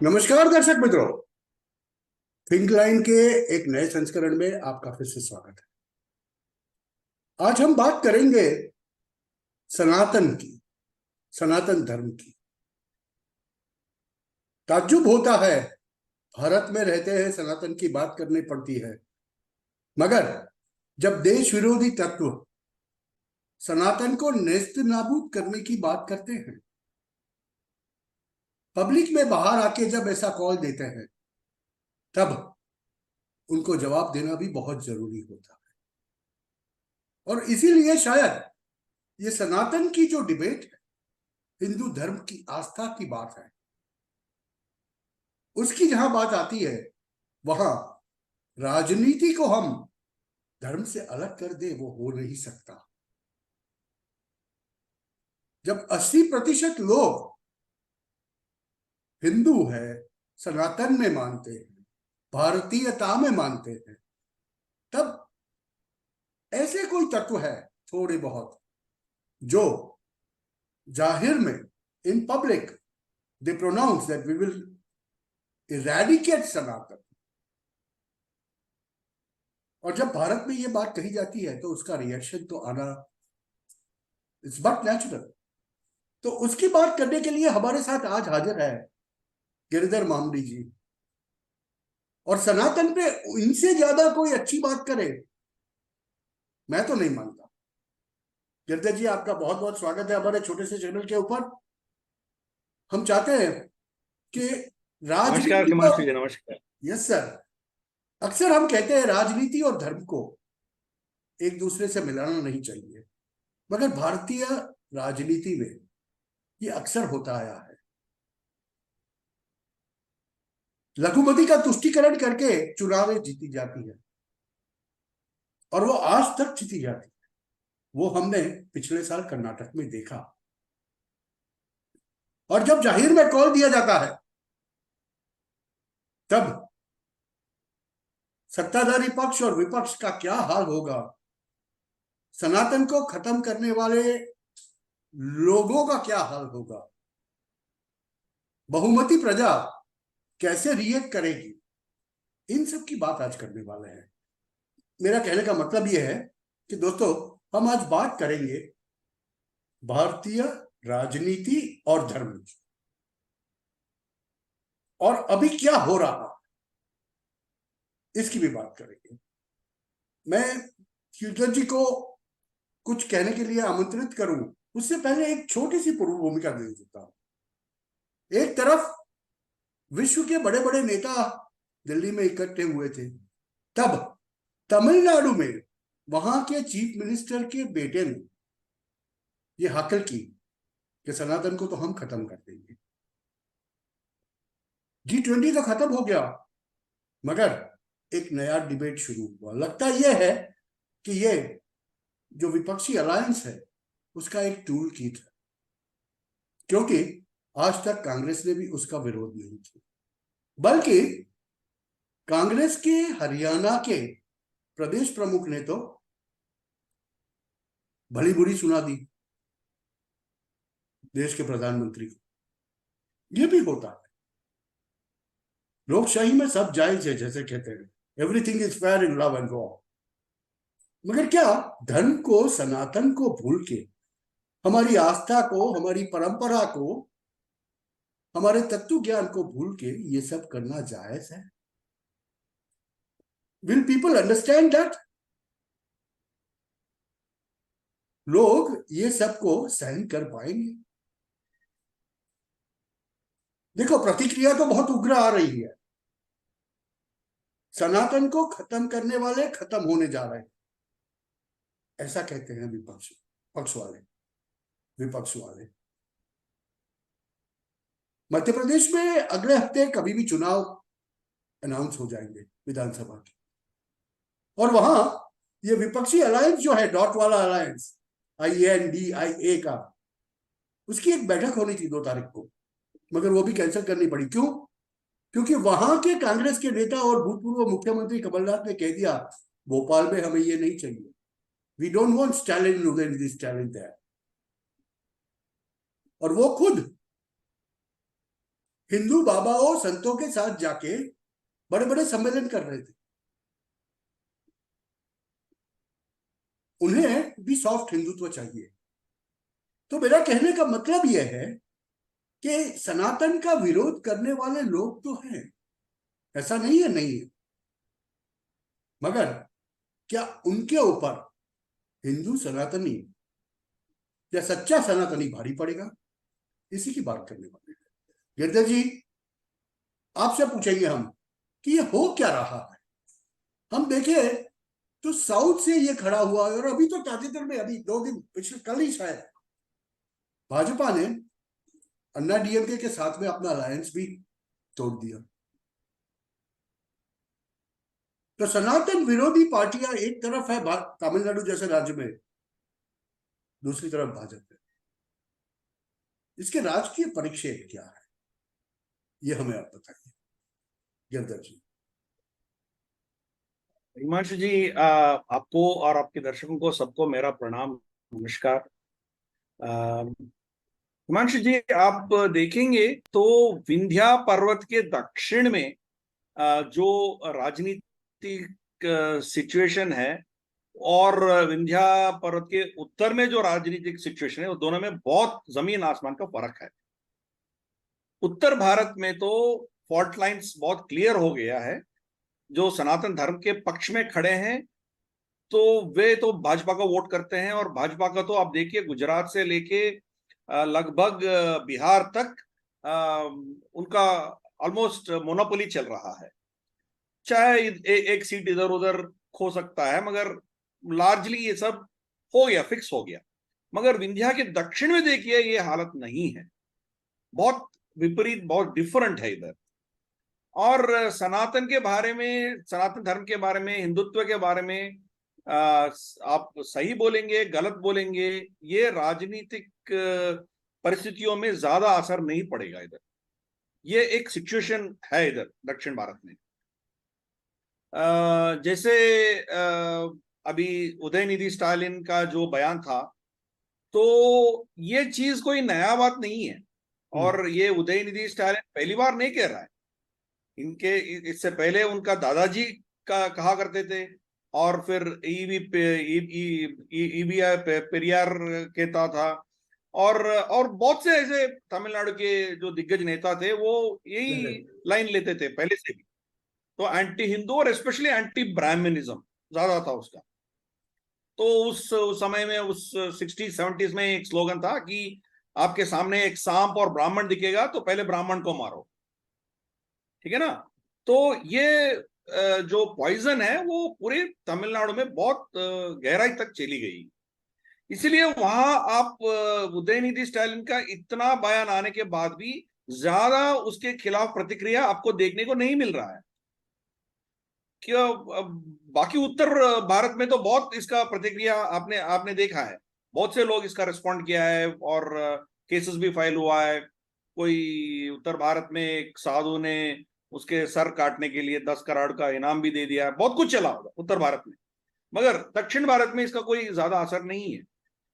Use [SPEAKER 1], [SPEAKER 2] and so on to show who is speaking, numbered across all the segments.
[SPEAKER 1] नमस्कार दर्शक मित्रों। थिंक लाइन के एक नए संस्करण में आपका फिर से स्वागत है। आज हम बात करेंगे सनातन की, सनातन धर्म की। ताज्जुब होता है, भारत में रहते हैं, सनातन की बात करनी पड़ती है, मगर जब देश विरोधी तत्व सनातन को नेस्त नाबूद करने की बात करते हैं, पब्लिक में बाहर आके जब ऐसा कॉल देते हैं, तब उनको जवाब देना भी बहुत जरूरी होता है। और इसीलिए शायद ये सनातन की जो डिबेट है, हिंदू धर्म की आस्था की बात है, उसकी जहां बात आती है, वहां राजनीति को हम धर्म से अलग कर दे, वो हो नहीं सकता। जब 80% लोग हिंदू है, सनातन में मानते हैं, भारतीयता में मानते हैं, तब ऐसे कोई तत्व है थोड़े बहुत जो जाहिर में, in public, they pronounce that we will eradicate Sanatan. और जब भारत में ये बात कही जाती है तो उसका रिएक्शन तो आना इट्स बट नेचुरल। तो उसकी बात करने के लिए हमारे साथ आज हाजिर है गिरिधर मामरी जी। और सनातन पे इनसे ज्यादा कोई अच्छी बात करे, मैं तो नहीं मानता। गिरिधर जी, आपका बहुत बहुत स्वागत है हमारे छोटे से चैनल के ऊपर। हम चाहते हैं कि
[SPEAKER 2] नमस्कार
[SPEAKER 1] राजनीति
[SPEAKER 2] हिमांशु
[SPEAKER 1] और,
[SPEAKER 2] जी, नमस्कार।
[SPEAKER 1] यस सर, अक्सर हम कहते हैं राजनीति और धर्म को एक दूसरे से मिलाना नहीं चाहिए, मगर भारतीय राजनीति में ये अक्सर होता आया है। लघुमती का तुष्टीकरण करके चुनावें जीती जाती है, और वो आज तक जीती जाती है। वो हमने पिछले साल कर्नाटक में देखा। और जब जाहिर में कॉल दिया जाता है, तब सत्ताधारी पक्ष और विपक्ष का क्या हाल होगा, सनातन को खत्म करने वाले लोगों का क्या हाल होगा, बहुमती प्रजा कैसे रिएक्ट करेगी, इन सब की बात आज करने वाले हैं। मेरा कहने का मतलब यह है कि दोस्तों, हम आज बात करेंगे भारतीय राजनीति और धर्म की, और अभी क्या हो रहा इसकी भी बात करेंगे। मैं कीर्तन जी को कुछ कहने के लिए आमंत्रित करूं, उससे पहले एक छोटी सी पूर्व भूमिका दे देता हूं। एक तरफ विश्व के बड़े बड़े नेता दिल्ली में इकट्ठे हुए थे, तब तमिलनाडु में वहां के चीफ मिनिस्टर के बेटे ने ये हाकल की कि सनातन को तो हम खत्म कर देंगे। G20 तो खत्म हो गया, मगर एक नया डिबेट शुरू हुआ। लगता यह है कि ये जो विपक्षी अलायंस है, उसका एक टूल किट है, क्योंकि आज तक कांग्रेस ने भी उसका विरोध नहीं किया, बल्कि कांग्रेस के हरियाणा के प्रदेश प्रमुख ने तो भली बुरी सुना दी देश के प्रधानमंत्री को। ये भी होता है, लोकशाही में सब जायज है, जैसे कहते हैं everything is fair in love and war. मगर क्या धर्म को, सनातन को भूल के, हमारी आस्था को, हमारी परंपरा को, हमारे तत्व ज्ञान को भूल के ये सब करना जायज है? Will people understand that? लोग ये सब को सहन कर पाएंगे? देखो, प्रतिक्रिया तो बहुत उग्र आ रही है। सनातन को खत्म करने वाले खत्म होने जा रहे हैं, ऐसा कहते हैं विपक्ष, पक्ष वाले, विपक्ष वाले। मध्य प्रदेश में अगले हफ्ते कभी भी चुनाव अनाउंस हो जाएंगे विधानसभा के, और वहां ये विपक्षी अलायंस जो है, डॉट वाला अलायंस, INDIA का, उसकी एक बैठक होनी थी 2 तारीख को, मगर वो भी कैंसिल करनी पड़ी। क्यों? क्योंकि वहां के कांग्रेस के नेता और भूतपूर्व मुख्यमंत्री कमलनाथ ने कह दिया, भोपाल में हमें ये नहीं चाहिए, we don't want Stalin this Stalin that. और वो खुद हिंदू बाबाओं संतों के साथ जाके बड़े बड़े सम्मेलन कर रहे थे। उन्हें भी सॉफ्ट हिंदुत्व चाहिए। तो मेरा कहने का मतलब यह है कि सनातन का विरोध करने वाले लोग तो हैं, ऐसा नहीं है, नहीं है, मगर क्या उनके ऊपर हिंदू सनातनी या सच्चा सनातनी भारी पड़ेगा? इसी की बात करने वाले हैं। गिरधर जी, आपसे पूछेंगे हम कि ये हो क्या रहा है। हम देखें तो साउथ से ये खड़ा हुआ है, और अभी तो ताजेतर में, अभी 2 दिन पिछले कल ही शायद, भाजपा ने अन्ना डीएमके के साथ में अपना अलायंस भी तोड़ दिया। तो सनातन विरोधी पार्टियां एक तरफ है तमिलनाडु जैसे राज्य में, दूसरी तरफ भाजपा है। इसके राजकीय परिचय क्या है, ये हमें आप बताइए गिरधर जी।
[SPEAKER 2] हिमांशु जी, आपको और आपके दर्शकों को सबको मेरा प्रणाम, नमस्कार। हिमांशु जी, आप देखेंगे तो विंध्या पर्वत के दक्षिण में जो राजनीतिक सिचुएशन है और विंध्या पर्वत के उत्तर में जो राजनीतिक सिचुएशन है, वो दोनों में बहुत जमीन आसमान का फर्क है। उत्तर भारत में तो फॉल्ट लाइंस बहुत क्लियर हो गया है। जो सनातन धर्म के पक्ष में खड़े हैं तो वे तो भाजपा को वोट करते हैं, और भाजपा का तो आप देखिए गुजरात से लेके लगभग बिहार तक उनका ऑलमोस्ट मोनोपोली चल रहा है। चाहे एक सीट इधर उधर खो सकता है, मगर लार्जली ये सब हो गया, फिक्स हो गया। मगर विंध्या के दक्षिण में देखिए ये हालत नहीं है, बहुत विपरीत, बहुत डिफरेंट है इधर। और सनातन के बारे में, सनातन धर्म के बारे में, हिंदुत्व के बारे में आप सही बोलेंगे गलत बोलेंगे, ये राजनीतिक परिस्थितियों में ज्यादा असर नहीं पड़ेगा इधर। ये एक सिचुएशन है इधर दक्षिण भारत में। जैसे अभी उदयनिधि स्टालिन का जो बयान था, तो ये चीज कोई नया बात नहीं है, और ये उदयनिधि स्टालिन पहली बार नहीं कह रहा है। इनके इससे पहले उनका दादाजी का कहा करते थे, और फिर ईवी पेरियार कहता था, और बहुत से ऐसे तमिलनाडु के जो दिग्गज नेता थे वो यही लाइन लेते थे पहले से भी। तो एंटी हिंदू और स्पेशली एंटी ब्राह्मणिज्म ज्यादा था उसका। तो उस समय में, उस 60s 70s में एक स्लोगन था कि आपके सामने एक सांप और ब्राह्मण दिखेगा तो पहले ब्राह्मण को मारो, ठीक है ना। तो ये जो पॉइजन है वो पूरे तमिलनाडु में बहुत गहराई तक चली गई। इसलिए वहां आप उदयनिधि स्टालिन का इतना बयान आने के बाद भी ज्यादा उसके खिलाफ प्रतिक्रिया आपको देखने को नहीं मिल रहा है। क्या बाकी उत्तर भारत में तो बहुत इसका प्रतिक्रिया आपने आपने देखा है, बहुत से लोग इसका रिस्पॉन्ड किया है, और केसेस भी फाइल हुआ है। कोई उत्तर भारत में एक साधु ने उसके सर काटने के लिए 10 करोड़ का इनाम भी दे दिया, बहुत कुछ चला होगा उत्तर भारत में। मगर दक्षिण भारत में इसका कोई ज्यादा असर नहीं है,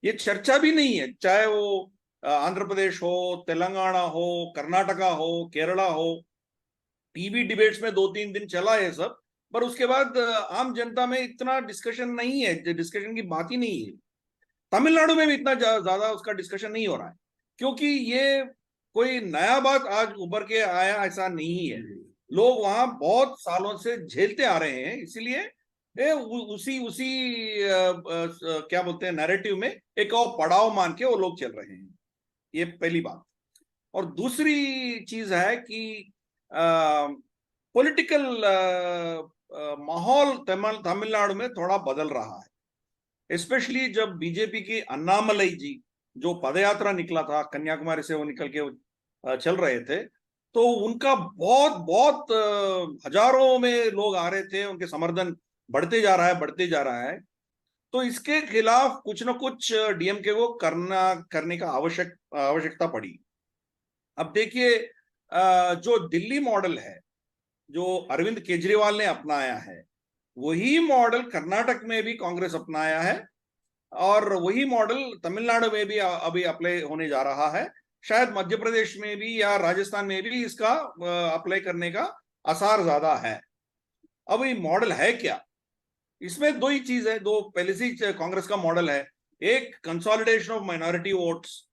[SPEAKER 2] ये चर्चा भी नहीं है। चाहे वो आंध्र प्रदेश हो, तेलंगाना हो, कर्नाटका हो, केरला हो, टीवी डिबेट्स में 2-3 दिन चला है सब, पर उसके बाद आम जनता में इतना डिस्कशन नहीं है, डिस्कशन की बात ही नहीं है। तमिलनाडु में भी इतना ज्यादा उसका डिस्कशन नहीं हो रहा है, क्योंकि ये कोई नया बात आज उभर के आया ऐसा नहीं है। लोग वहां बहुत सालों से झेलते आ रहे हैं, इसलिए उसी उसी क्या बोलते हैं, नैरेटिव में एक और पड़ाव मान के वो लोग चल रहे हैं। ये पहली बात। और दूसरी चीज है कि पॉलिटिकल माहौल तमिलनाडु में थोड़ा बदल रहा है, स्पेशली जब बीजेपी की अन्नामलई जी जो पदयात्रा निकला था, कन्याकुमारी से वो निकल के चल रहे थे, तो उनका बहुत बहुत हजारों में लोग आ रहे थे, उनके समर्थन बढ़ते जा रहा है, बढ़ते जा रहा है। तो इसके खिलाफ कुछ ना कुछ डीएमके को करने का आवश्यकता पड़ी। अब देखिए, जो दिल्ली मॉडल है जो अरविंद केजरीवाल ने अपनाया है, वही मॉडल कर्नाटक में भी कांग्रेस अपनाया है, और वही मॉडल तमिलनाडु में भी अभी अप्लाई होने जा रहा है। शायद मध्य प्रदेश में भी या राजस्थान में भी इसका अप्लाई करने का आसार ज्यादा है। अब ये मॉडल है क्या? इसमें दो ही चीज है, दो पहले से ही कांग्रेस का मॉडल है। एक, कंसोलिडेशन ऑफ माइनॉरिटी वोट्स,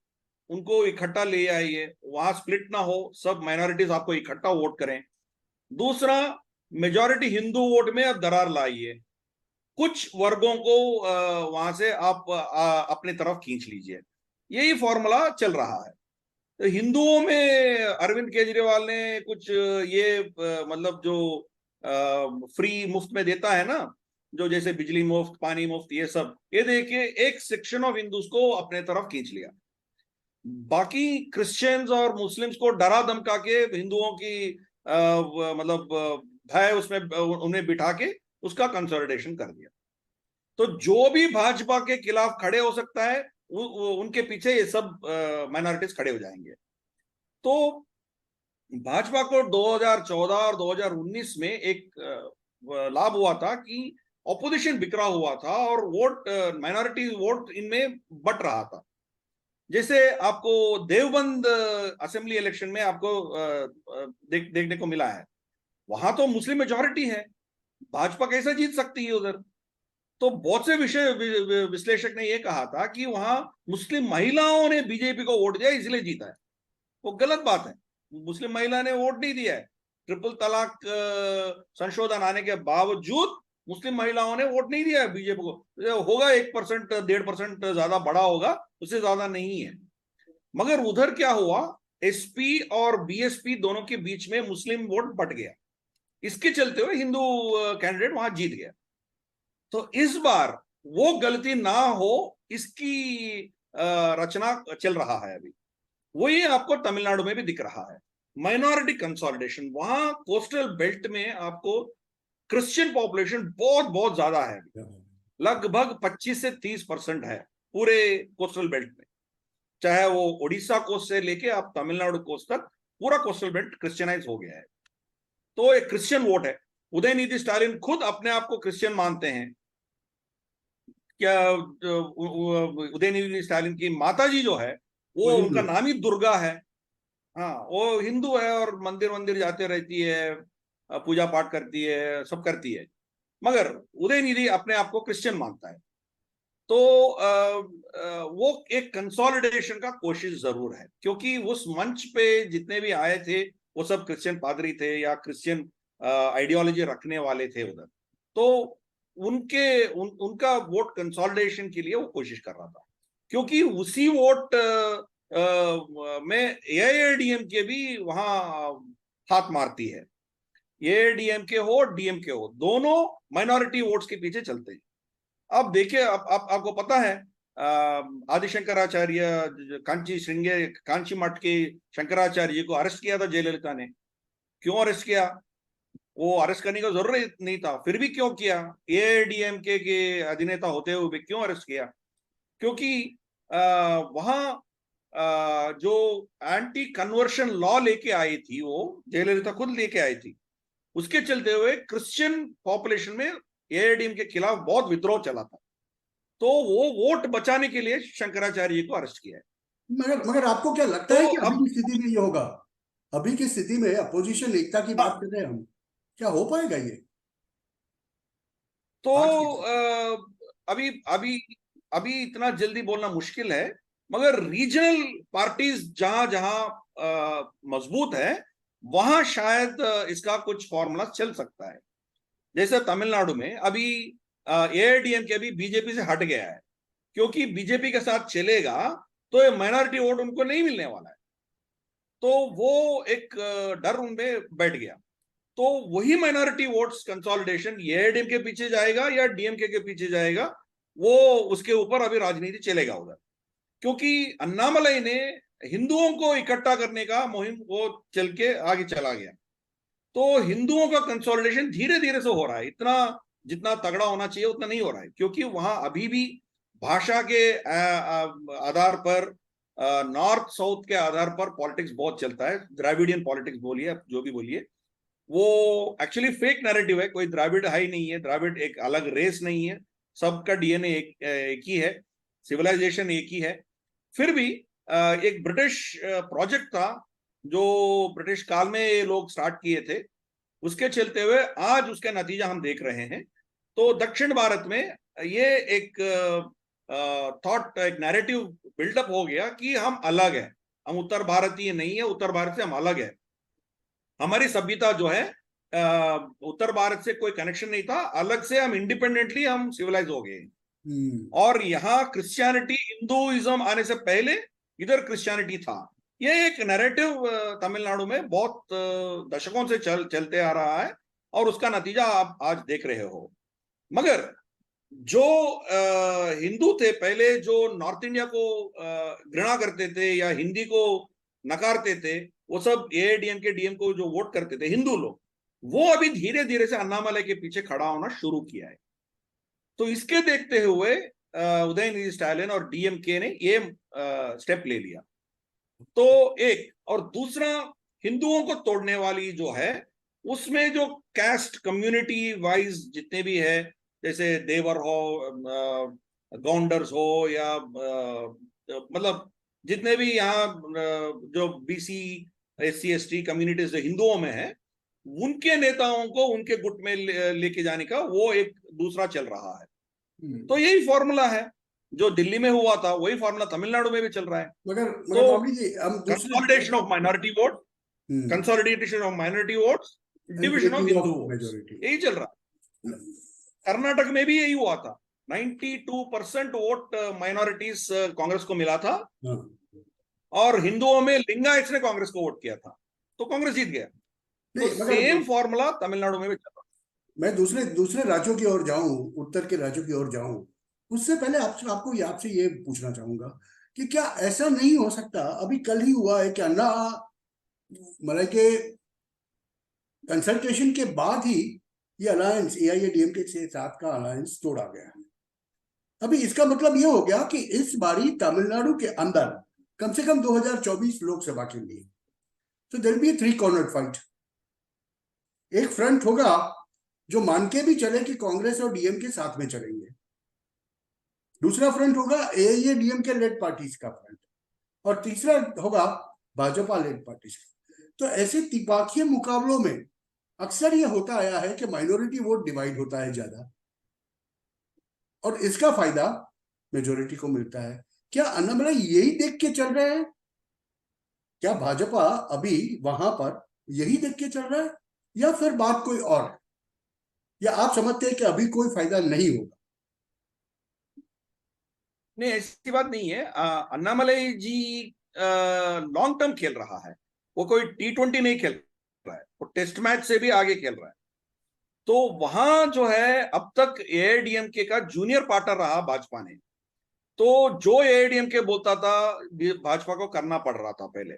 [SPEAKER 2] उनको इकट्ठा ले आइए, वहां स्प्लिट ना हो, सब माइनॉरिटीज आपको इकट्ठा वोट करें। दूसरा, मेजॉरिटी हिंदू वोट में आप दरार लाइए, कुछ वर्गों को वहां से आप अपनी तरफ खींच लीजिए। यही फॉर्मूला चल रहा है। तो हिंदुओं में अरविंद केजरीवाल ने कुछ ये मतलब जो फ्री मुफ्त में देता है ना, जो जैसे बिजली मुफ्त, पानी मुफ्त, ये सब, ये देके एक सेक्शन ऑफ हिंदूज को अपने तरफ खींच लिया। बाकी क्रिश्चियंस और मुस्लिम्स को डरा धमका के हिंदुओं की मतलब भय उसमें उन्हें बिठा के उसका कंसोलिडेशन कर दिया। तो जो भी भाजपा के खिलाफ खड़े हो सकता है, उनके पीछे ये सब माइनॉरिटीज खड़े हो जाएंगे। तो भाजपा को 2014 और 2019 में एक लाभ हुआ था कि ऑपोजिशन बिखरा हुआ था और वोट, माइनॉरिटी वोट इनमें बट रहा था। जैसे आपको देवबंद असेंबली इलेक्शन में आपको देखने को मिला है, वहां तो मुस्लिम मेजॉरिटी है, भाजपा कैसे जीत सकती है उधर? तो बहुत से विश्लेषक ने यह कहा था कि वहां मुस्लिम महिलाओं ने बीजेपी को वोट दिया इसलिए जीता है। वो गलत बात है। मुस्लिम महिला ने वोट नहीं दिया है। ट्रिपल तलाक संशोधन आने के बावजूद मुस्लिम महिलाओं ने वोट नहीं दिया है बीजेपी को। होगा 1%, 1.5% ज्यादा बड़ा होगा, उससे ज्यादा नहीं है। मगर उधर क्या हुआ, एसपी और बीएसपी दोनों के बीच में मुस्लिम वोट बट गया, इसके चलते हुए हिंदू कैंडिडेट वहां जीत गया। तो इस बार वो गलती ना हो, इसकी रचना चल रहा है अभी। वही आपको तमिलनाडु में भी दिख रहा है, माइनॉरिटी कंसोलिडेशन। वहां कोस्टल बेल्ट में आपको क्रिश्चियन पॉपुलेशन बहुत बहुत ज्यादा है, लगभग 25 से 30% है पूरे कोस्टल बेल्ट में। चाहे वो उड़ीसा कोस्ट से लेके आप तमिलनाडु कोस्ट तक, पूरा कोस्टल बेल्ट क्रिश्चियनाइज हो गया है। तो एक क्रिश्चियन वोट है। उदयनिधि स्टालिन खुद अपने आप को क्रिश्चियन मानते हैं। क्या उदयनिधि स्टालिन की माताजी जो है, वो उनका नाम ही दुर्गा है। हाँ, वो हिंदू है और मंदिर मंदिर जाते रहती है, पूजा पाठ करती है, सब करती है। मगर उदयनिधि अपने आप को क्रिश्चियन मानता है। तो वो एक कंसोलिडेशन का कोशिश जरूर है, क्योंकि उस मंच पे जितने भी आए थे वो सब क्रिश्चियन पादरी थे या क्रिश्चियन आइडियोलॉजी रखने वाले थे उधर। तो उनका वोट कंसोलिडेशन के लिए वो कोशिश कर रहा था, क्योंकि उसी वोट में एआईएडीएमके भी वहां हाथ मारती है। एआईएडीएमके हो, डीएमके हो, दोनों माइनॉरिटी वोट्स के पीछे चलते हैं। अब देखिए, आपको पता है आदि शंकराचार्य, कांची मठ के शंकराचार्य जी को अरेस्ट किया था जयललिता ने। क्यों अरेस्ट किया? वो अरेस्ट करने का जरूरत नहीं था, फिर भी क्यों किया? एआईएडीएमके के अधिनेता होते हुए भी क्यों अरेस्ट किया? क्योंकि वहां जो एंटी कन्वर्शन लॉ लेके आई थी, वो जयललिता खुद लेके आई थी। उसके चलते हुए क्रिश्चियन पॉपुलेशन में एआईएडीएम के खिलाफ बहुत विद्रोह चला था। तो वो वोट बचाने के लिए शंकराचार्य को अरेस्ट किया है।
[SPEAKER 1] मगर आपको क्या लगता है कि अभी की स्थिति में ये होगा? अभी की स्थिति में अपोजिशन एकता की बात कर रहे हैं हम, क्या हो पाएगा ये?
[SPEAKER 2] तो अभी अभी अभी इतना जल्दी बोलना मुश्किल है, मगर रीजनल पार्टीज जहां जहां मजबूत है, वहां शायद इसका कुछ फॉर्मूला चल सकता है। जैसे तमिलनाडु में अभी एआईएडीएमके भी बीजेपी से हट गया है, क्योंकि बीजेपी के साथ चलेगा तो ये माइनॉरिटी वोट उनको नहीं मिलने वाला है। तो वो एक डर उनमें बैठ गया। तो वही माइनॉरिटी वोट्स कंसोलिडेशन एआईएडीएम के पीछे जाएगा या डीएमके के पीछे जाएगा, वो उसके ऊपर अभी राजनीति चलेगा उधर। क्योंकि अन्नामलाई ने हिंदुओं को इकट्ठा करने का मुहिम वो चल के आगे चला गया। तो हिंदुओं का कंसोलिडेशन धीरे धीरे से हो रहा है, इतना जितना तगड़ा होना चाहिए उतना नहीं हो रहा है, क्योंकि वहां अभी भी भाषा के आधार पर, नॉर्थ साउथ के आधार पर पॉलिटिक्स बहुत चलता है। द्राविडियन पॉलिटिक्स बोलिए, जो भी बोलिए, वो एक्चुअली फेक नैरेटिव है। कोई द्राविड है ही नहीं है। द्राविड एक अलग रेस नहीं है, सबका डीएनए एक ही है, सिविलाइजेशन एक ही है। फिर भी एक ब्रिटिश प्रोजेक्ट था जो ब्रिटिश काल में ये लोग स्टार्ट किए थे, उसके चलते हुए आज उसका नतीजा हम देख रहे हैं। तो दक्षिण भारत में ये एक थॉट, एक नैरेटिव बिल्डअप हो गया कि हम अलग हैं, हम उत्तर भारतीय नहीं है, उत्तर भारत से हम अलग है। हमारी सभ्यता जो है उत्तर भारत से कोई कनेक्शन नहीं था, अलग से हम इंडिपेंडेंटली हम सिविलाइज हो गए। और यहाँ क्रिश्चियनिटी, हिंदुइज्म आने से पहले इधर क्रिश्चियनिटी था। ये एक नैरेटिव तमिलनाडु में बहुत दशकों से चलते आ रहा है और उसका नतीजा आप आज देख रहे हो। मगर जो हिंदू थे पहले, जो नॉर्थ इंडिया को घृणा करते थे या हिंदी को नकारते थे, वो सब एआईडीएमके डीएम को जो वोट करते थे हिंदू लोग, वो अभी धीरे धीरे से अन्नामलाई के पीछे खड़ा होना शुरू किया है। तो इसके देखते हुए उदयनिधि स्टालिन और डीएमके ने ये स्टेप ले लिया। तो एक, और दूसरा, हिंदुओं को तोड़ने वाली जो है उसमें जो कास्ट कम्युनिटी वाइज जितने भी है, जैसे देवर हो, गौंडर्स हो, या मतलब जितने भी यहाँ जो बीसी एससी एसटी कम्युनिटीज जो हिंदुओं में है, उनके नेताओं को उनके गुट में लेके जाने का वो एक दूसरा चल रहा है। तो यही फॉर्मूला है जो दिल्ली में हुआ था, वही फॉर्मूला तमिलनाडु में भी चल रहा है।
[SPEAKER 1] मगर
[SPEAKER 2] तो
[SPEAKER 1] मामली जी, हम
[SPEAKER 2] consolidation of minority vote, consolidation of minority votes, division of Hindu votes, यही चल रहा है। कर्नाटक में भी यही हुआ था, 92% वोट माइनॉरिटीज कांग्रेस को मिला था और हिंदुओं में लिंगायत ने कांग्रेस को वोट किया था, तो कांग्रेस जीत गया। तो सेम फॉर्मूला तमिलनाडु में भी चल रहा है।
[SPEAKER 1] मैं दूसरे राज्यों की ओर जाऊं, उत्तर के राज्यों की ओर जाऊं, उससे पहले आपसे ये पूछना चाहूंगा कि क्या ऐसा नहीं हो सकता, अभी कल ही हुआ है कि अन्नामलाई के कंसल्टेशन के बाद ही ये अलायंस एआईएडीएमके के साथ का अलायंस तोड़ा गया है। अभी इसका मतलब ये हो गया कि इस बारी तमिलनाडु के अंदर कम से कम 2024 लोकसभा के लिए तो देयर बी 3 कॉर्नर फाइट। एक फ्रंट होगा जो मान के भी चले कि कांग्रेस और डीएमके साथ में चलेंगे, दूसरा फ्रंट होगा एआईएडीएमके लेड पार्टीज का फ्रंट, और तीसरा होगा भाजपा लेड पार्टीज का। तो ऐसे त्रिपक्षीय मुकाबलों में अक्सर ये होता आया है कि माइनॉरिटी वोट डिवाइड होता है ज्यादा और इसका फायदा मेजोरिटी को मिलता है। क्या अन्नामलाई यही देख के चल रहे हैं? क्या भाजपा अभी वहां पर यही देख के चल रहा है या फिर बात कोई और है, या आप समझते हैं कि अभी कोई फायदा नहीं होगा?
[SPEAKER 2] नहीं, ऐसी बात नहीं है। अन्नामलाई जी लॉन्ग टर्म खेल रहा है, वो कोई T20 नहीं खेल रहा है, वो टेस्ट मैच से भी आगे खेल रहा है। तो वहां जो है अब तक एआईडीएमके का जूनियर पार्टनर रहा भाजपा ने, तो जो एआईडीएमके बोलता था भाजपा को करना पड़ रहा था पहले।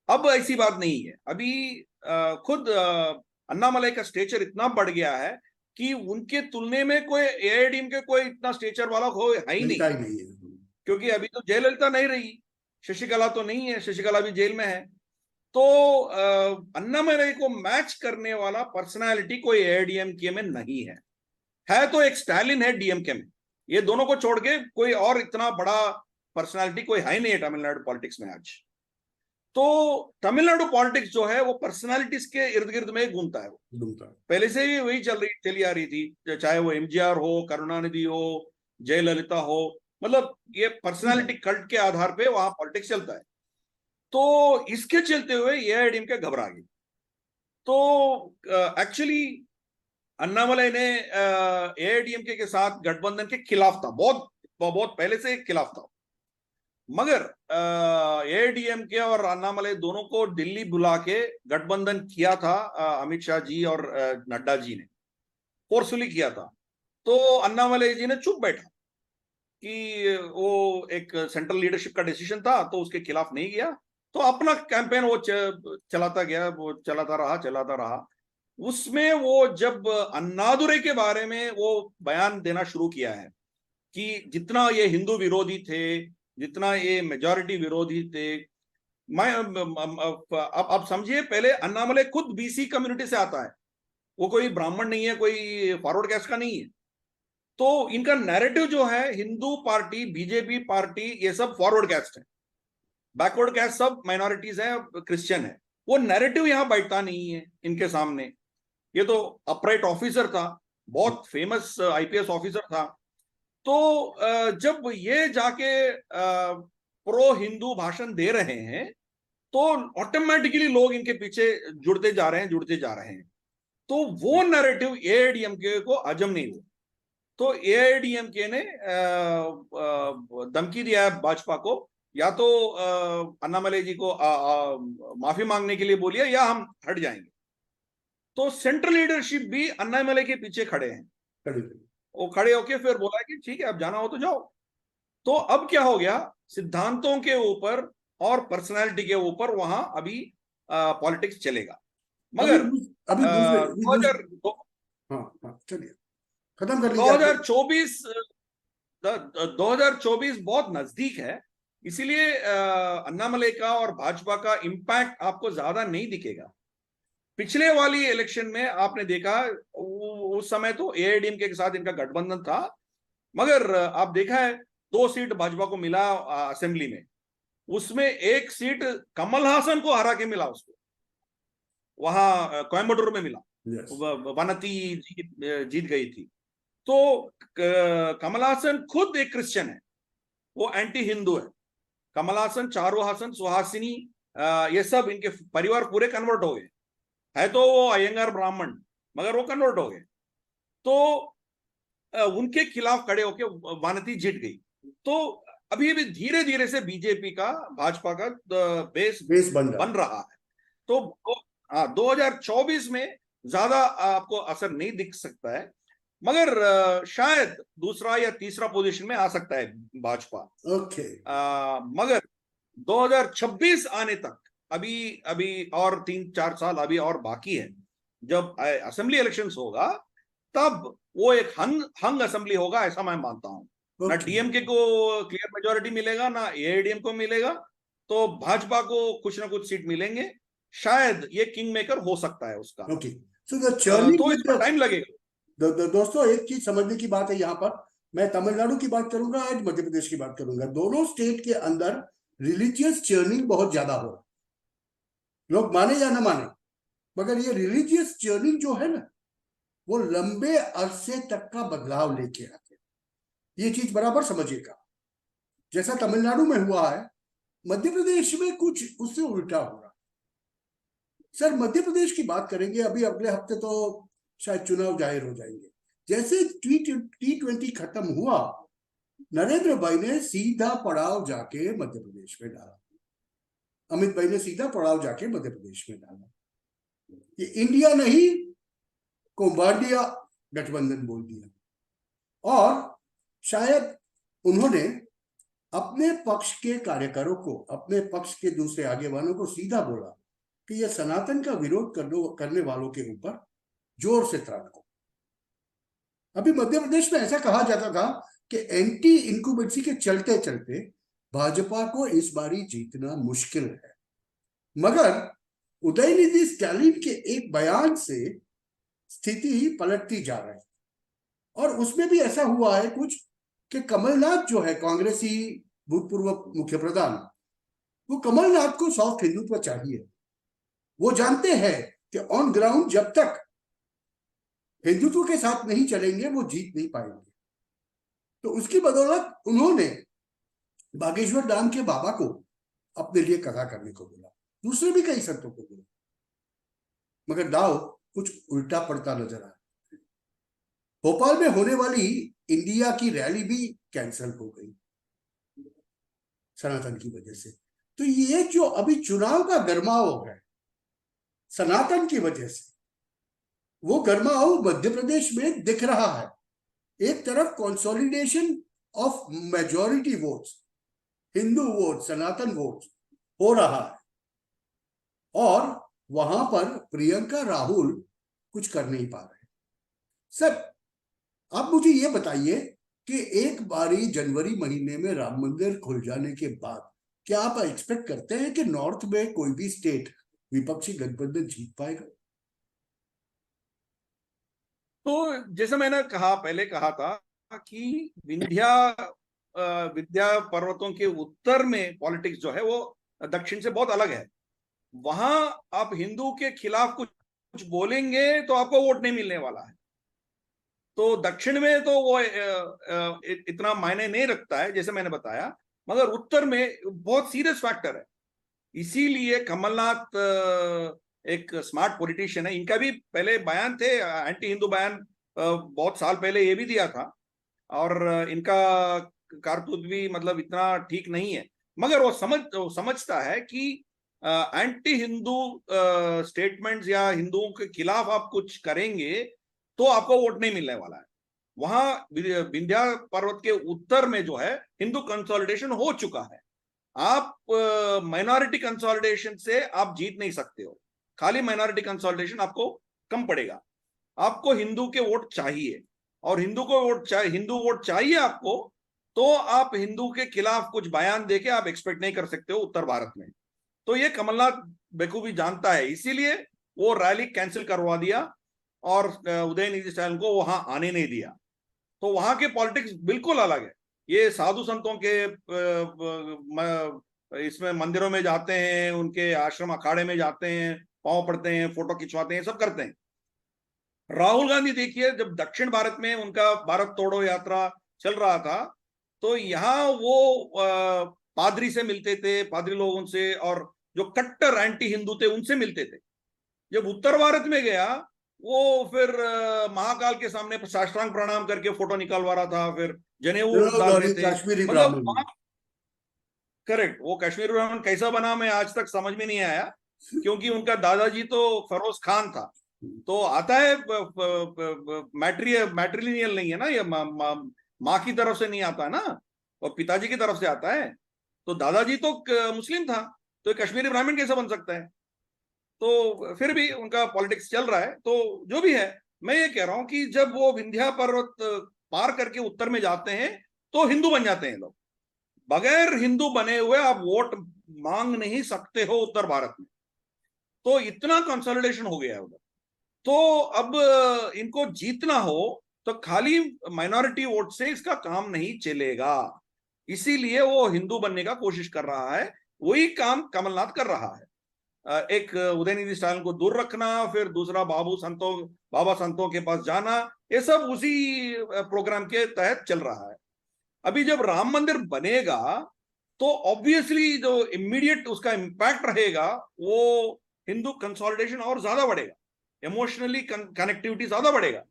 [SPEAKER 2] अब ऐसी बात नहीं है। अभी खुद अन्नामलाई का स्टेचर इतना बढ़ गया है कि उनके तुलने में कोई एआईडीएमके कोई इतना स्टेचर वाला कोई है ही नहीं, क्योंकि अभी तो जयललिता नहीं रही, शशिकला तो नहीं है, शशिकला भी जेल में है। तो अन्नामलाई को मैच करने वाला पर्सनालिटी कोई एआईडीएमके में नहीं है तो एक स्टालिन है डीएमके में, ये दोनों को छोड़ के कोई और इतना बड़ा पर्सनालिटी कोई है नहीं है तमिलनाडु पॉलिटिक्स में आज। तो तमिलनाडु पॉलिटिक्स जो है वो पर्सनालिटीज के इर्द गिर्द में घूमता है, पहले से ही वही चली आ रही थी, चाहे वो एमजीआर हो, करुणानिधि हो, जयललिता हो, मतलब ये पर्सनालिटी कल्ट के आधार पे वहां पॉलिटिक्स चलता है। तो इसके चलते हुए एआईडीएमके घबरा गई। तो एक्चुअली अन्नामलाई ने एआईडीएमके के साथ गठबंधन के खिलाफ था, बहुत बहुत पहले से खिलाफ था। मगर एआईडीएमके और अन्नामलाई दोनों को दिल्ली बुला के गठबंधन किया था अमित शाह जी और नड्डा जी ने फोर्सफुली किया था। तो अन्नामलाई जी ने चुप बैठा कि वो एक सेंट्रल लीडरशिप का डिसीजन था, तो उसके खिलाफ नहीं गया, तो अपना कैंपेन वो चलाता गया, वो चलाता रहा। उसमें वो जब अन्नादुरै के बारे में वो बयान देना शुरू किया है कि जितना ये हिंदू विरोधी थे, जितना ये मेजॉरिटी विरोधी थे, मैं अब समझिए, पहले अन्नामलाई खुद बीसी कम्युनिटी से आता है, वो कोई ब्राह्मण नहीं है, कोई फॉरवर्ड कास्ट का नहीं है। तो इनका नैरेटिव जो है, हिंदू पार्टी, बीजेपी पार्टी, ये सब फॉरवर्ड कास्ट है, बैकवर्ड कास्ट सब माइनॉरिटीज है, क्रिश्चियन है। वो नैरेटिव यहाँ बैठता नहीं है इनके सामने। ये तो अपराइट ऑफिसर था, बहुत फेमस आईपीएस ऑफिसर था। तो जब ये जाके प्रो हिंदू भाषण दे रहे हैं तो ऑटोमेटिकली लोग इनके पीछे जुड़ते जा रहे हैं, जुड़ते जा रहे हैं। तो वो नैरेटिव एआईडीएमके को हजम नहीं हुआ। तो एआईडीएमके ने धमकी दिया है भाजपा को, या तो अन्नामलई जी को माफी मांगने के लिए बोलिए या हम हट जाएंगे। तो सेंट्रल लीडरशिप भी अन्नामलई के पीछे खड़े हैं। वो खड़े होके फिर बोला कि ठीक है, अब जाना हो तो जाओ। तो अब क्या हो गया, सिद्धांतों के ऊपर और पर्सनालिटी के ऊपर वहां अभी पॉलिटिक्स चलेगा। मगर
[SPEAKER 1] अभी
[SPEAKER 2] दो हजार
[SPEAKER 1] हाँ चलिए खत्म कर लीजिए।
[SPEAKER 2] 2024 2024 बहुत नजदीक है, इसीलिए अन्नामलई का और भाजपा का इम्पैक्ट आपको ज्यादा नहीं दिखेगा। पिछले वाली इलेक्शन में आपने देखा, उस समय तो एआईडीएमके के साथ इनका गठबंधन था, मगर आप देखा है 2 सीट भाजपा को मिला असेंबली में। उसमें 1 सीट कमल हासन को हरा के मिला उसको, वहां कोयम्बटूर में मिला। वनती जीत गई थी। तो कमल हासन खुद एक क्रिश्चियन है, वो एंटी हिंदू है। कमल हासन, चारू हासन, सुहासिनी, ये सब इनके परिवार पूरे कन्वर्ट हो गए है। तो वो अयंगार ब्राह्मण, मगर वो कन्वर्ट हो गए। तो उनके खिलाफ खड़े होकर वानती जीत गई। तो अभी भी धीरे धीरे से बीजेपी का, भाजपा का बेस बन रहा है। तो 2024 में ज्यादा आपको असर नहीं दिख सकता है, मगर शायद दूसरा या तीसरा पोजीशन में आ सकता है भाजपा।
[SPEAKER 1] ओके।
[SPEAKER 2] मगर 2026 आने तक अभी और 3-4 साल अभी और बाकी है। जब असेंबली इलेक्शंस होगा तब वो एक हंग असेंबली होगा, ऐसा मैं मानता हूं। ना डीएमके को क्लियर मेजोरिटी मिलेगा, ना एआईडीएम को मिलेगा। तो भाजपा को कुछ ना कुछ सीट मिलेंगे, शायद ये किंग मेकर हो सकता है उसका।
[SPEAKER 1] ओके, सो द चर्निंग,
[SPEAKER 2] तो इसमें टाइम लगेगा।
[SPEAKER 1] दोस्तों एक चीज समझने की बात है यहाँ पर, मैं तमिलनाडु की बात करूंगा, आज मध्य प्रदेश की बात करूंगा। दोनों स्टेट के अंदर रिलीजियस चर्निंग बहुत ज्यादा हो रहा है, लोग माने या ना माने, मगर ये रिलीजियस चर्निंग जो है ना, वो लंबे अरसे तक का बदलाव लेके आते हैं। ये चीज बराबर समझिएगा। जैसा तमिलनाडु में हुआ है, मध्य प्रदेश में कुछ उससे उल्टा हो रहा है। सर मध्य प्रदेश की बात करेंगे, अभी अगले हफ्ते तो शायद चुनाव जाहिर हो जाएंगे। जैसे T20 खत्म हुआ, नरेंद्र भाई ने सीधा पड़ाव जाके मध्य प्रदेश में डाला, अमित भाई ने सीधा पड़ाव जाके मध्य प्रदेश में डाला। ये इंडिया नहीं, कोम्बाडिया गठबंधन बोल दिया। और शायद उन्होंने अपने पक्ष के कार्यकरों को, अपने पक्ष के दूसरे आगेवानों को सीधा बोला कि यह सनातन का विरोध करने वालों के ऊपर जोर से त्राटको। अभी मध्य प्रदेश में ऐसा कहा जाता था कि एंटी इनकुबेंसी के चलते चलते भाजपा को इस बारी जीतना मुश्किल है, मगर उदयनिधि स्टैलिन के एक बयान से स्थिति पलटती जा रही है। और उसमें भी ऐसा हुआ है कुछ कि कमलनाथ जो है, कांग्रेसी भूतपूर्व मुख्य प्रधान, वो कमलनाथ को सॉफ्ट हिंदुत्व चाहिए। वो जानते हैं कि ऑन ग्राउंड जब तक हिंदुत्व के साथ नहीं चलेंगे वो जीत नहीं पाएंगे। तो उसकी बदौलत उन्होंने बागेश्वर धाम के बाबा को अपने लिए कथा करने को बोला, दूसरे भी कई संतों को बोला, मगर दाव कुछ उल्टा पड़ता नजर आया। भोपाल में होने वाली इंडिया की रैली भी कैंसिल हो गई सनातन की वजह से। तो ये जो अभी चुनाव का गरमाव है सनातन की वजह से, वो गरमाव मध्य प्रदेश में दिख रहा है। एक तरफ consolidation of majority votes, Hindu vote, Sanatan vote हो रहा है, और वहां पर प्रियंका राहुल कुछ कर नहीं पा रहे। सर आप मुझे ये बताइए कि एक बारी जनवरी महीने में राम मंदिर खुल जाने के बाद क्या आप एक्सपेक्ट करते हैं कि नॉर्थ में कोई भी स्टेट विपक्षी गठबंधन जीत पाएगा?
[SPEAKER 2] तो जैसे मैंने पहले कहा था कि विंध्या पर्वतों के उत्तर में पॉलिटिक्स जो है वो दक्षिण से बहुत अलग है। वहां आप हिंदू के खिलाफ कुछ बोलेंगे तो आपको वोट नहीं मिलने वाला है। तो दक्षिण में तो वो इतना मायने नहीं रखता है जैसे मैंने बताया, मगर उत्तर में बहुत सीरियस फैक्टर है। इसीलिए कमलनाथ एक स्मार्ट पॉलिटिशियन है। इनका भी पहले बयान थे, एंटी हिंदू बयान बहुत साल पहले ये भी दिया था, और इनका कारतूस भी मतलब इतना ठीक नहीं है। मगर वो समझता है कि एंटी हिंदू स्टेटमेंट्स या हिंदुओं के खिलाफ आप कुछ करेंगे तो आपको वोट नहीं मिलने वाला है। वहां विंध्या पर्वत के उत्तर में जो है हिंदू कंसोलिडेशन हो चुका है। आप माइनॉरिटी कंसोलिडेशन से आप जीत नहीं सकते हो। खाली माइनॉरिटी कंसोलिडेशन आपको कम पड़ेगा। आपको हिंदू के वोट चाहिए, और हिंदू वोट चाहिए आपको, तो आप हिंदू के खिलाफ कुछ बयान देके आप एक्सपेक्ट नहीं कर सकते हो उत्तर भारत में। तो ये कमलनाथ बेखूबी जानता है, इसीलिए वो रैली कैंसिल करवा दिया और उदयनिधि स्टालिन को वहां आने नहीं दिया। तो वहां के पॉलिटिक्स बिल्कुल अलग है। ये साधु संतों के इसमें मंदिरों में जाते हैं, उनके आश्रम अखाड़े में जाते हैं, पांव पड़ते हैं, फोटो खिंचवाते हैं, सब करते हैं। राहुल गांधी देखिए, जब दक्षिण भारत में उनका भारत तोड़ो यात्रा चल रहा था, तो यहाँ वो पादरी से मिलते थे, पादरी लोगों से, और जो कट्टर एंटी हिंदू थे उनसे मिलते थे। जब उत्तर भारत में गया, वो फिर महाकाल के सामने साष्टांग प्रणाम करके फोटो निकालवा रहा था, फिर जनेऊ डाल रहे थे।
[SPEAKER 1] कश्मीरी
[SPEAKER 2] मतलब
[SPEAKER 1] ब्राह्मण।
[SPEAKER 2] करेक्ट, वो कश्मीरी ब्राह्मण कैसा बना मैं आज तक समझ में नहीं आया, क्योंकि उनका दादाजी तो फरोज खान था। तो आता है मैट्रिलिनियल नहीं है ना, ये माँ की तरफ से नहीं आता ना, और पिताजी की तरफ से आता है। तो दादाजी तो मुस्लिम था, तो कश्मीरी ब्राह्मण कैसे बन सकता है? तो फिर भी उनका पॉलिटिक्स चल रहा है। तो जो भी है, मैं ये कह रहा हूं कि जब वो विंध्या पर्वत पार करके उत्तर में जाते हैं तो हिंदू बन जाते हैं लोग। बगैर हिंदू बने हुए आप वोट मांग नहीं सकते हो उत्तर भारत में। तो इतना कंसोलिडेशन हो गया है उधर। तो अब इनको जीतना हो तो खाली माइनॉरिटी वोट से इसका काम नहीं चलेगा। इसीलिए वो हिंदू बनने का कोशिश कर रहा है। वही काम कमलनाथ कर रहा है। एक उदयनिधि स्टालिन को दूर रखना, फिर दूसरा बाबा संतों के पास जाना, ये सब उसी प्रोग्राम के तहत चल रहा है। अभी जब राम मंदिर बनेगा तो ऑब्वियसली जो इमीडिएट उसका इम्पैक्ट रहेगा, वो हिंदू कंसोलिडेशन और ज्यादा बढ़ेगा, इमोशनली कनेक्टिविटी ज्यादा बढ़ेगा।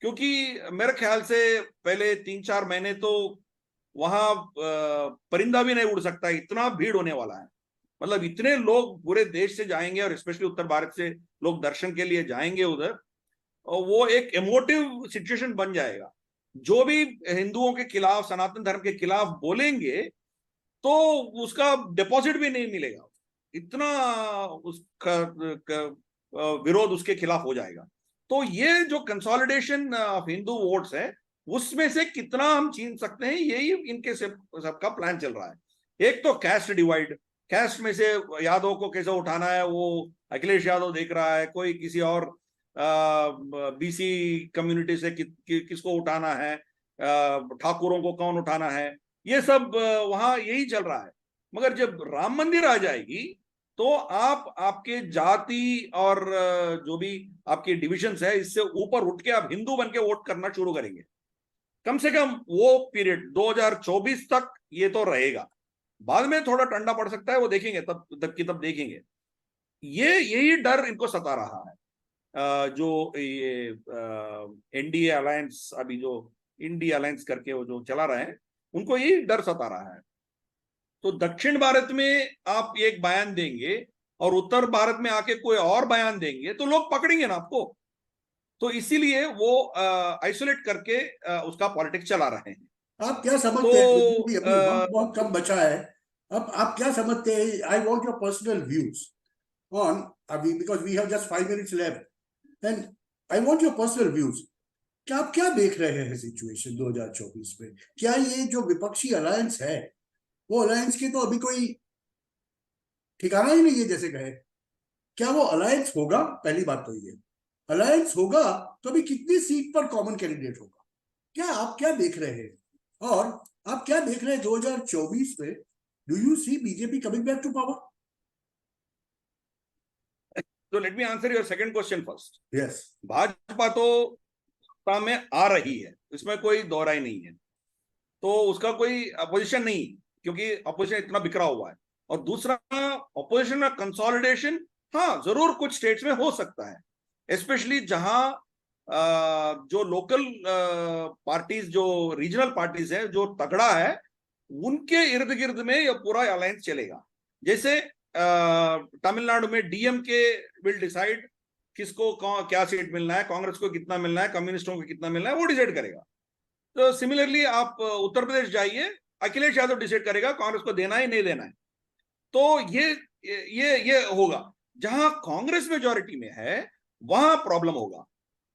[SPEAKER 2] क्योंकि मेरे ख्याल से पहले 3-4 महीने तो वहां परिंदा भी नहीं उड़ सकता, इतना भीड़ होने वाला है। मतलब इतने लोग पूरे देश से जाएंगे, और स्पेशली उत्तर भारत से लोग दर्शन के लिए जाएंगे उधर, और वो एक इमोटिव सिचुएशन बन जाएगा। जो भी हिंदुओं के खिलाफ, सनातन धर्म के खिलाफ बोलेंगे, तो उसका डिपॉजिट भी नहीं मिलेगा। इतना उसका विरोध उसके खिलाफ हो जाएगा। तो ये जो कंसोलिडेशन ऑफ हिंदू वोट्स है, उसमें से कितना हम छीन सकते हैं, यही इनके सबका प्लान चल रहा है। एक तो कैस्ट डिवाइड, कैस्ट में से यादव को कैसे उठाना है, वो अखिलेश यादव देख रहा है। कोई किसी और बीसी कम्युनिटी से किसको उठाना है, ठाकुरों को कौन उठाना है, ये सब वहां यही चल रहा है। मगर जब राम मंदिर आ जाएगी, तो आप आपके जाति और जो भी आपके डिविजन्स है, इससे ऊपर उठ के आप हिंदू बन के वोट करना शुरू करेंगे। कम से कम वो पीरियड 2024 तक ये तो रहेगा। बाद में थोड़ा ठंडा पड़ सकता है, वो देखेंगे, तब देखेंगे। ये यही डर इनको सता रहा है। जो ये एनडीए अलायंस, अभी जो इंडी अलायंस करके वो जो चला रहे हैं, उनको यही डर सता रहा है। तो दक्षिण भारत में आप एक बयान देंगे और उत्तर भारत में आके कोई और बयान देंगे, तो लोग पकड़ेंगे ना आपको। तो इसीलिए वो आइसोलेट करके उसका पॉलिटिक्स चला रहे हैं।
[SPEAKER 1] आप क्या
[SPEAKER 2] तो
[SPEAKER 1] समझते हैं कि अभी वक्त बहुत कम बचा है, अब आप क्या समझते हैं? I want your personal views on, अभी because we have just 5 minutes left, and I want your personal views. क्या आप क्या देख रहे हैं सिचुएशन 2024 में? क्या ये जो विपक्षी अलायंस है, वो अलायंस की तो अभी कोई ठिकाना ही नहीं है जैसे कहे। क्या वो अलायंस होगा? पहली बात तो ये, अलायंस होगा तो अभी कितनी सीट पर कॉमन कैंडिडेट होगा? क्या आप क्या देख रहे हैं? और आप क्या देख रहे हैं 2024 में? Do you see BJP coming back to power?
[SPEAKER 2] तो let me answer your second question first.
[SPEAKER 1] Yes,
[SPEAKER 2] Bhajpa तो सत्ता में आ रही है, इसमें कोई दोहराई नहीं है, तो उसका कोई अपोजिशन नहीं, क्योंकि अपोजिशन इतना बिखरा हुआ है। और दूसरा, अपोजिशन का कंसोलिडेशन हाँ जरूर कुछ स्टेट्स में हो सकता है, स्पेशली जहां जो लोकल पार्टीज, जो रीजनल पार्टीज है, जो तगड़ा है, उनके इर्द गिर्द में यह पूरा अलायंस चलेगा। जैसे तमिलनाडु में डीएमके विल डिसाइड किसको क्या सीट मिलना है, कांग्रेस को कितना मिलना है, कम्युनिस्टों को कितना मिलना है, वो डिसाइड करेगा। तो सिमिलरली आप उत्तर प्रदेश जाइए, अखिलेश यादव डिसाइड करेगा कांग्रेस को देना है नहीं देना है। तो ये होगा। जहां कांग्रेस मेजॉरिटी में है वहां प्रॉब्लम होगा,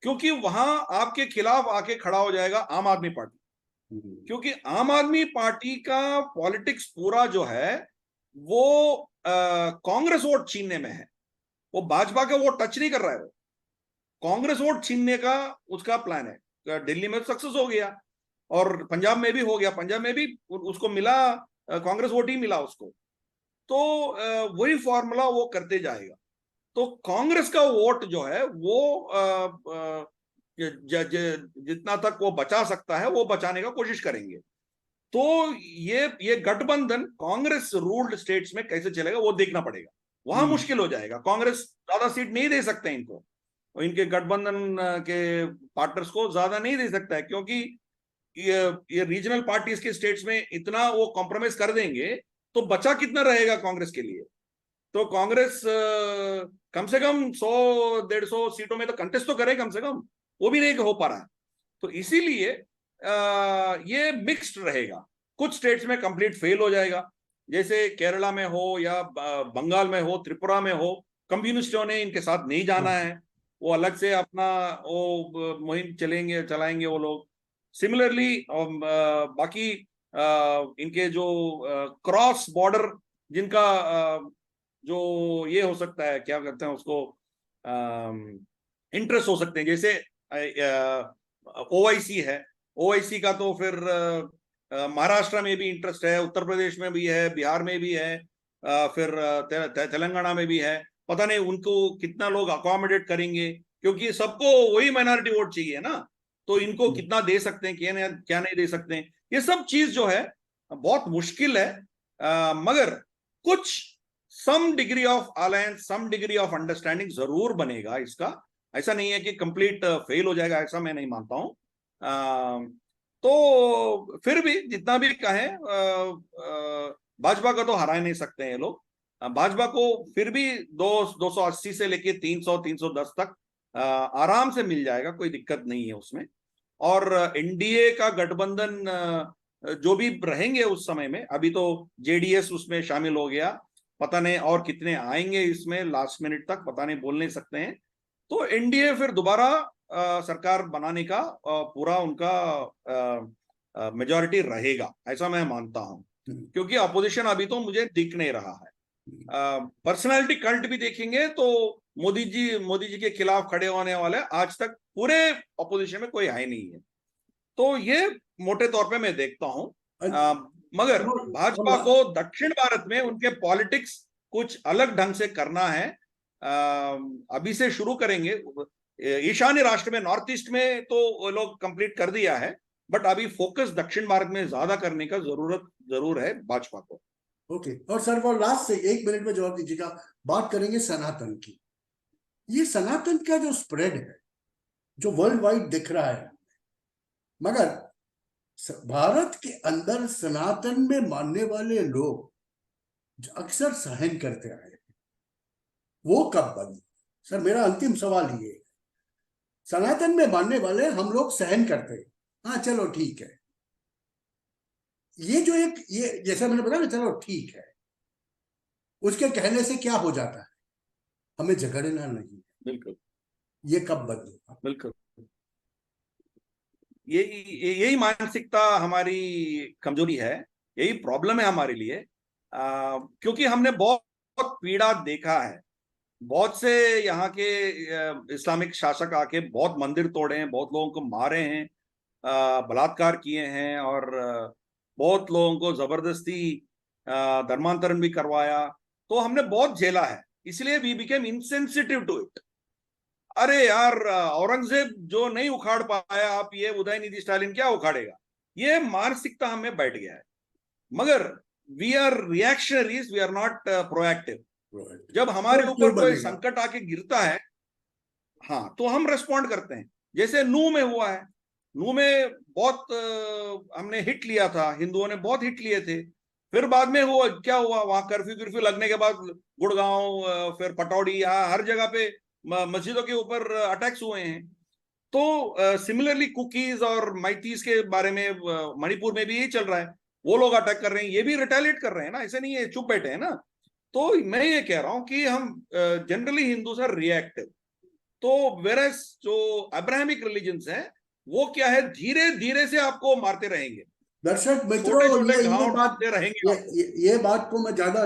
[SPEAKER 2] क्योंकि वहां आपके खिलाफ आके खड़ा हो जाएगा आम आदमी पार्टी, क्योंकि आम आदमी पार्टी का पॉलिटिक्स पूरा जो है वो कांग्रेस वोट छीनने में है। वो भाजपा का वोट टच नहीं कर रहा है, वो कांग्रेस वोट छीनने का उसका प्लान है। दिल्ली में सक्सेस हो गया और पंजाब में भी हो गया, पंजाब में भी उसको मिला, कांग्रेस वोट ही मिला उसको। तो वही फॉर्मूला वो करते जाएगा। तो कांग्रेस का वोट जो है वो जितना तक वो बचा सकता है वो बचाने का कोशिश करेंगे। तो ये गठबंधन कांग्रेस रूल्ड स्टेट्स में कैसे चलेगा वो देखना पड़ेगा। वहां मुश्किल हो जाएगा, कांग्रेस ज्यादा सीट नहीं दे सकते इनको, और इनके गठबंधन के पार्टनर्स को ज्यादा नहीं दे सकता है, क्योंकि ये रीजनल पार्टीज के स्टेट्स में इतना वो कॉम्प्रोमाइज कर देंगे तो बचा कितना रहेगा कांग्रेस के लिए। तो कांग्रेस कम से कम 100-150 सीटों में तो कंटेस्ट तो करे कम से कम, वो भी नहीं हो पा रहा है। तो इसीलिए ये मिक्स्ड रहेगा, कुछ स्टेट्स में कंप्लीट फेल हो जाएगा, जैसे केरला में हो या बंगाल में हो, त्रिपुरा में हो, कम्युनिस्टों ने इनके साथ नहीं जाना है, वो अलग से अपना वो मुहिम चलाएंगे वो लोग। सिमिलरली बाकी इनके जो क्रॉस बॉर्डर जिनका जो ये हो सकता है, क्या कहते हैं उसको, इंटरेस्ट हो सकते हैं, जैसे ओआईसी है, ओआईसी का तो फिर महाराष्ट्र में भी इंटरेस्ट है, उत्तर प्रदेश में भी है, बिहार में भी है, फिर तेलंगाना में भी है। पता नहीं उनको कितना लोग अकोमोडेट करेंगे, क्योंकि सबको वही माइनॉरिटी वोट चाहिए ना, तो इनको कितना दे सकते हैं, क्या नहीं दे सकते हैं, ये सब चीज जो है बहुत मुश्किल है। मगर कुछ some degree of alliance, some degree of understanding जरूर बनेगा इसका। ऐसा नहीं है कि कंप्लीट फेल हो जाएगा, ऐसा मैं नहीं मानता हूं। तो फिर भी जितना भी कहें, भाजपा का तो हरा नहीं सकते हैं ये लोग। भाजपा को फिर भी 280 से लेके 300-310 तक आराम से मिल जाएगा, कोई दिक्कत नहीं है उसमें। और एनडीए का गठबंधन जो भी रहेंगे उस समय में, अभी तो जेडीएस उसमें शामिल हो गया, पता नहीं और कितने आएंगे इसमें लास्ट मिनट तक, पता नहीं, बोल नहीं सकते हैं। तो एनडीए फिर दोबारा सरकार बनाने का पूरा उनका मेजॉरिटी रहेगा, ऐसा मैं मानता हूं, क्योंकि अपोजिशन अभी तो मुझे दिख नहीं रहा है। पर्सनालिटी कल्ट भी देखेंगे तो मोदी जी के खिलाफ खड़े होने वाले आज तक पूरे अपोजिशन में कोई है नहीं है। तो ये मोटे तौर पे मैं देखता हूं। मगर भाजपा को दक्षिण भारत में उनके पॉलिटिक्स कुछ अलग ढंग से करना है। अभी से शुरू करेंगे, ईशान्य राष्ट्र में, नॉर्थ ईस्ट में तो लोग कंप्लीट कर दिया है, बट अभी फोकस दक्षिण भारत में ज्यादा करने का जरूर है भाजपा को।
[SPEAKER 1] ओके, और सर वो लास्ट से 1 मिनट में जवाब दीजिएगा। बात करेंगे सनातन की। ये सनातन का जो स्प्रेड है, जो वर्ल्ड वाइड दिख रहा है, मगर भारत के अंदर सनातन में मानने वाले लोग जो अक्सर सहन करते आए, वो कब बंद? सर मेरा अंतिम सवाल ये है, सनातन में मानने वाले हम लोग सहन करते हैं, हाँ चलो ठीक है, ये जो एक ये जैसा मैंने बताया ना, चलो ठीक है, उसके कहने से क्या हो जाता है, हमें झगड़ना नहीं।
[SPEAKER 2] बिल्कुल,
[SPEAKER 1] ये कब बंद होगा?
[SPEAKER 2] बिल्कुल, यही मानसिकता हमारी कमजोरी है, यही प्रॉब्लम है हमारे लिए। क्योंकि हमने बहुत पीड़ा देखा है, बहुत से यहाँ के इस्लामिक शासक आके बहुत मंदिर तोड़े हैं, बहुत लोगों को मारे हैं, बलात्कार किए हैं, और बहुत लोगों को जबरदस्ती धर्मांतरण भी करवाया। तो हमने बहुत झेला है, इसलिए we became insensitive to it. अरे यार, औरंगजेब जो नहीं उखाड़ पाया, आप ये उदयनिधि स्टालिन क्या उखाड़ेगा, ये मानसिकता हमें बैठ गया है। मगर we are reactionaries, we are not proactive. जब हमारे
[SPEAKER 1] तो
[SPEAKER 2] ऊपर कोई
[SPEAKER 1] बनेगा।
[SPEAKER 2] संकट आके गिरता है, हाँ, तो हम रेस्पॉन्ड करते हैं। जैसे नू में हुआ है, नू में बहुत हमने हिट लिया था, हिंदुओं ने बहुत हिट लिए थे। फिर बाद में हुआ क्या हुआ, वहां कर्फ्यू कर्फ्यू लगने के बाद गुड़गांव, फिर पटौड़ी, यहाँ हर जगह पे मस्जिदों के ऊपर अटैक्स हुए हैं। तो सिमिलरली कुकीज और मैतीस के बारे में मणिपुर में भी यही चल रहा है, वो लोग अटैक कर रहे हैं, ये भी रिटेलिएट कर रहे हैं ना, ऐसे नहीं है चुप बैठे हैं ना। तो मैं ये कह रहा हूं कि हम जनरली हिंदू आर रिएक्टिव। तो वेरस जो अब्राहमिक रिलीजन्स है, वो क्या है, धीरे धीरे से आपको मारते रहेंगे,
[SPEAKER 1] दर्शक मित्रों,
[SPEAKER 2] छोटे छोटे
[SPEAKER 1] ये
[SPEAKER 2] घाव
[SPEAKER 1] बात,
[SPEAKER 2] डालते रहेंगे
[SPEAKER 1] ये,
[SPEAKER 2] आप।
[SPEAKER 1] ये ये बात को मैं ज्यादा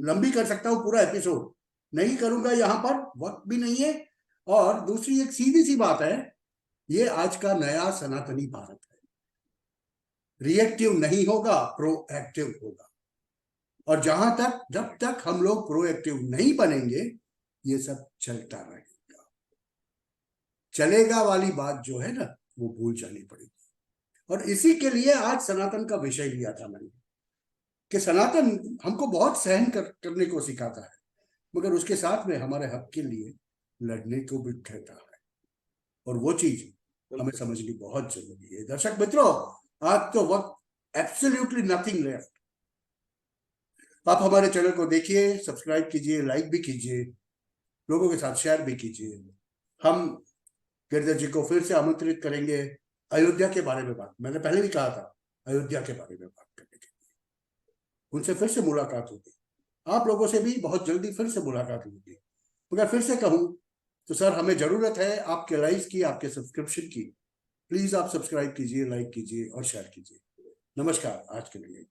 [SPEAKER 1] लंबी कर सकता हूँ, पूरा एपिसोड नहीं करूंगा, यहाँ पर वक्त भी नहीं है। और दूसरी एक सीधी सी बात है, ये आज का नया सनातनी भारत है, रिएक्टिव नहीं होगा, प्रोएक्टिव होगा। और जहां तक, जब तक हम लोग प्रोएक्टिव नहीं बनेंगे, ये सब चलता रहेगा। चलेगा वाली बात जो है ना, वो भूल जानी पड़ेगी। और इसी के लिए आज सनातन का विषय लिया था मैंने, कि सनातन हमको बहुत सहन करने को सिखाता है, मगर उसके साथ में हमारे हक के लिए लड़ने को भी कहता है। और वो चीज हमें समझनी बहुत जरूरी है। दर्शक मित्रों, आज तो वक्त एब्सोल्युटली नथिंग लेफ्ट। आप हमारे चैनल को देखिए, सब्सक्राइब कीजिए, लाइक भी कीजिए, लोगों के साथ शेयर भी कीजिए। हम गिरधर जी को फिर से आमंत्रित करेंगे अयोध्या के बारे में बात, मैंने पहले भी कहा था, अयोध्या के बारे में बात करने के लिए उनसे फिर से मुलाकात होगी। आप लोगों से भी बहुत जल्दी फिर से मुलाकात होगी। मगर फिर से कहूं तो सर, हमें जरूरत है आपके लाइक्स की, आपके सब्सक्रिप्शन की। प्लीज आप सब्सक्राइब कीजिए, लाइक कीजिए और शेयर कीजिए। नमस्कार आज के लिए।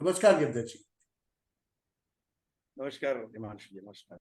[SPEAKER 1] नमस्कार गिरधर जी।
[SPEAKER 2] नमस्कार हिमांशु जी, नमस्कार।